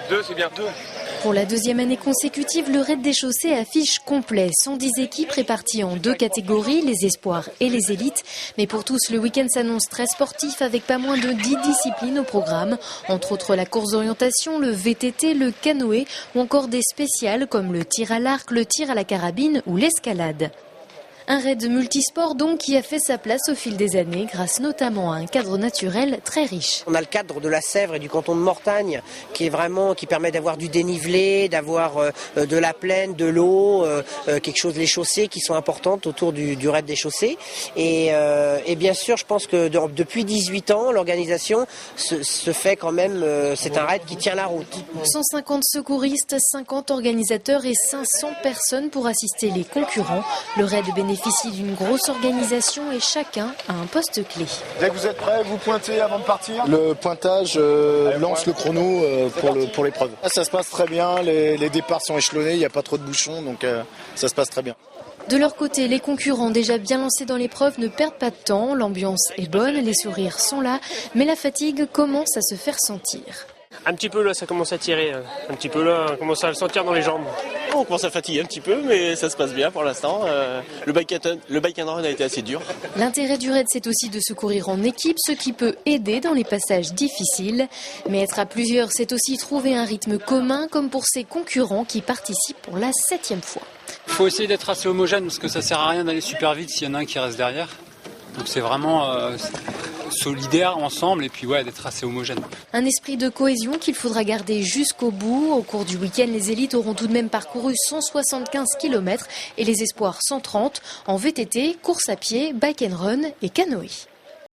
Deux, c'est bien. Pour la deuxième année consécutive, le raid des chaussées affiche complet. 110 équipes réparties en 2 catégories, les espoirs et les élites. Mais pour tous, le week-end s'annonce très sportif avec pas moins de 10 disciplines au programme. Entre autres la course d'orientation, le VTT, le canoë ou encore des spéciales comme le tir à l'arc, le tir à la carabine ou l'escalade. Un raid multisport donc qui a fait sa place au fil des années grâce notamment à un cadre naturel très riche. On a le cadre de la Sèvre et du canton de Mortagne qui permet d'avoir du dénivelé, d'avoir de la plaine, de l'eau, les chaussées qui sont importantes autour du raid des chaussées. Et bien sûr, je pense que depuis 18 ans, l'organisation se fait quand même, c'est un raid qui tient la route. 150 secouristes, 50 organisateurs et 500 personnes pour assister les concurrents. Le raid bénéficie d'une grosse organisation et chacun a un poste clé. Dès que vous êtes prêts, vous pointez avant de partir. Le pointage lance le chrono pour l'épreuve. Ça se passe très bien, les départs sont échelonnés, il n'y a pas trop de bouchons, donc ça se passe très bien. De leur côté, les concurrents déjà bien lancés dans l'épreuve ne perdent pas de temps. L'ambiance est bonne, les sourires sont là, mais la fatigue commence à se faire sentir. Un petit peu là, ça commence à tirer. Un petit peu là, on commence à le sentir dans les jambes. On commence à fatiguer un petit peu, mais ça se passe bien pour l'instant. Le bike and run a été assez dur. L'intérêt du raid, c'est aussi de se courir en équipe, ce qui peut aider dans les passages difficiles. Mais être à plusieurs, c'est aussi trouver un rythme commun, comme pour ces concurrents qui participent pour la 7e fois. Il faut essayer d'être assez homogène, parce que ça sert à rien d'aller super vite s'il y en a un qui reste derrière. Donc c'est vraiment solidaire ensemble et puis d'être assez homogène. Un esprit de cohésion qu'il faudra garder jusqu'au bout. Au cours du week-end, les élites auront tout de même parcouru 175 km et les espoirs 130 en VTT, course à pied, bike and run et canoë.